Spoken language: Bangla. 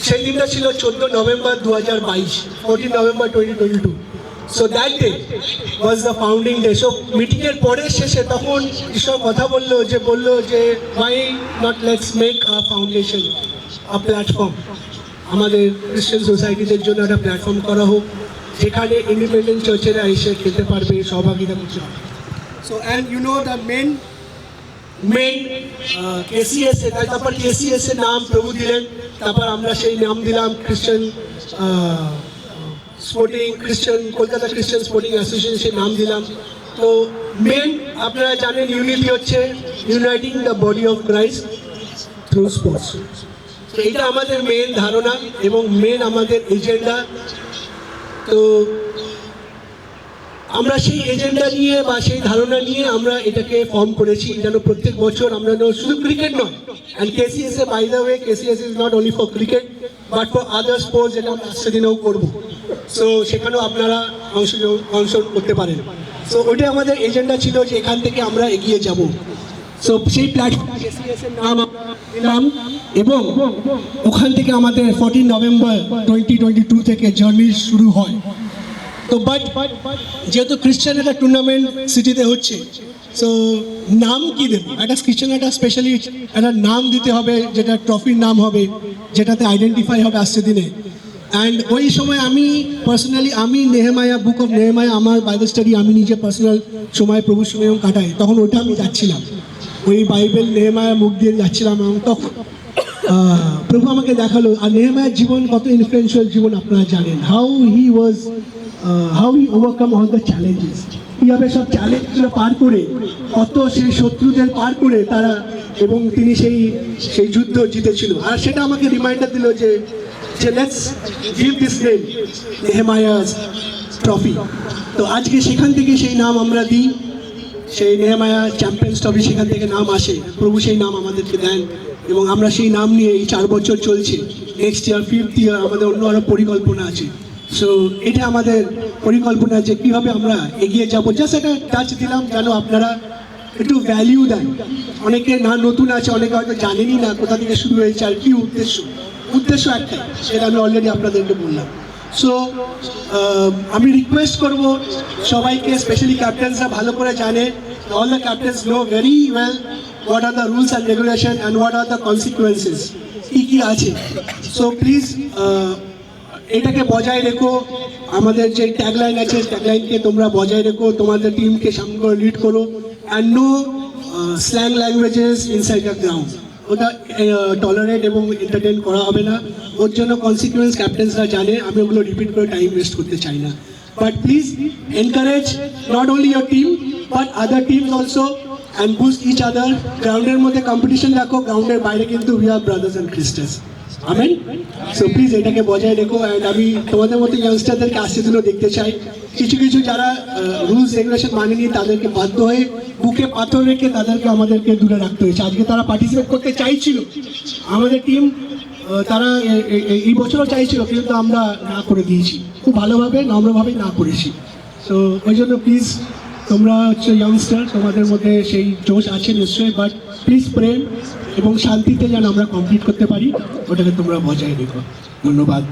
সেই দিনটা ছিল 14 November 2022, 14 November 2022. So that day was the founding day. So meeting এর পরে শেষে তখন ঈশ্বর কথা বললো যে why not let's make a foundation, a platform, আমাদের খ্রিস্টান সোসাইটিদের জন্য একটা প্ল্যাটফর্ম করা হোক যেখানে ইন্ডিপেন্ডেন্ট চার্চেরা এসে খেতে পারবে, সহভাগিতা করতে পারবে। So and you know the men KCS, তারপর KCS এর নাম প্রভু দিলেন, তারপর আমরা সেই নাম দিলাম খ্রিস্টান কলকাতা খ্রিস্টান স্পোর্টিং অ্যাসোসিয়েশন নাম দিলাম। তো মেন আপনারা জানেন ইউনিটি হচ্ছে uniting the body of Christ through sports. তো এটা আমাদের মেন ধারণা এবং মেন আমাদের এজেন্ডা। তো আমরা সেই এজেন্ডা নিয়ে বা সেই ধারণা নিয়ে আমরা এটাকে ফর্ম করেছি যেন প্রত্যেক বছর আমরা শুধু ক্রিকেট নয়, অ্যান্ড KCS এ by the way KCS is not only for cricket but for other sports, যেটা আমরা আজকের দিনেও করবো। সো সেখানেও আপনারা অংশগ্রহণ করতে পারেন। সো ওইটা আমাদের এজেন্ডা ছিল যে এখান থেকে আমরা এগিয়ে যাব। সো সেই প্ল্যাটফর্ম KCS এর নাম দিলাম এবং ওখান থেকে আমাদের 14 নভেম্বর 2022 থেকে জার্নি শুরু হয়। তো বাট যেহেতু খ্রিস্টান একটা টুর্নামেন্ট সিটিতে হচ্ছে, সো নাম কি দেবো, একটা খ্রিস্টান একটা স্পেশালি একটা নাম দিতে হবে যেটা ট্রফির নাম হবে, যেটাতে আইডেন্টিফাই হবে আসছে দিনে। অ্যান্ড ওই সময় আমি নেহেমায়া, বুক অফ নেহেমায়া, আমার বাইবেল স্টাডি আমি নিজে পার্সোনাল সময় প্রভুর সঙ্গে কাটাই, তখন ওটা আমি যাচ্ছিলাম, ওই বাইবেল নেহেমায়া মুখ দিয়ে যাচ্ছিলাম এবং তখন প্রভু আমাকে দেখালো। আর নেহেমায়ার জীবন কত ইনফ্লুয়েন্সিয়াল জীবন আপনারা জানেন, how he overcome all the challenges, কীভাবে সব চ্যালেঞ্জগুলো পার করে, কত সেই শত্রুদের পার করে তারা, এবং তিনি সেই যুদ্ধ জিতেছিল। আর সেটা আমাকে রিমাইন্ডার দিল যে let's give this name Nehemiah's trophy. তো আজকে সেখান থেকে সেই নাম আমরা দিই, সেই নেহেমায়া চ্যাম্পিয়ন্স ট্রফি, সেখান থেকে নাম আসে, প্রভু সেই নাম আমাদেরকে দেন এবং আমরা সেই নাম নিয়ে এই 4 বছর চলছে। নেক্সট ইয়ার 5th ইয়ার আমাদের অন্য আরও পরিকল্পনা আছে। সো এটা আমাদের পরিকল্পনা যে কীভাবে আমরা এগিয়ে যাবো। জাস্ট একটা টাচ দিলাম যেন আপনারা একটু ভ্যালিউ দেন। অনেকে না নতুন আছে, অনেকে হয়তো জানেনই না কোথা থেকে শুরু হয়েছে আর কী উদ্দেশ্য একটাই, সেটা আমি অলরেডি আপনাদেরকে বললাম। সো আমি রিকোয়েস্ট করব সবাইকে, স্পেশালি ক্যাপ্টেন্সরা ভালো করে জানে, all the captains know very well what are the rules and regulation and what are the consequences, কী আছে। সো প্লিজ এটাকে বজায় রেখো। আমাদের যে ট্যাগলাইন আছে, ট্যাগলাইনকে তোমরা বজায় রেখো, তোমাদের টিমকে সামনে করে লিড করো। And no slang languages inside the ground, ওটা টলারেট এবং এন্টারটেন করা হবে না। ওর জন্য কনসিকুয়েন্স ক্যাপ্টেন্সরা জানে, আমি ওগুলো রিপিট করে টাইম ওয়েস্ট করতে চাই না। But please encourage not only your team but other teams also and boost each other. গ্রাউন্ডের মধ্যে কম্পিটিশন রাখো, গ্রাউন্ডের বাইরে কিন্তু we are brothers and Christians. Amen. So please এটাকে বজায় রেখো। অ্যান্ড আমি তোমাদের মতো ইয়াংস্টারদেরকে আসতে দিনও দেখতে চাই। কিছু যারা রুলস রেগুলেশন মানেনি তাদেরকে বাধ্য হয়ে বুকে পাথর রেখে আমাদেরকে দূরে রাখতে হয়েছে। আজকে তারা পার্টিসিপেট করতে চাইছিল, আমাদের টিম, তারা এই বছরও চাইছিল, কিন্তু আমরা না করে দিয়েছি, খুব ভালোভাবে নম্রভাবেই না করেছি। সো ওই জন্য প্লিজ তোমরা হচ্ছে ইয়াংস্টার, তোমাদের মধ্যে সেই জোশ আছে নিশ্চয়ই, বাট প্লিজ প্রেম এবং শান্তিতে যেন আমরা কমপ্লিট করতে পারি, ওটাকে তোমরা বজায় রেখো। ধন্যবাদ।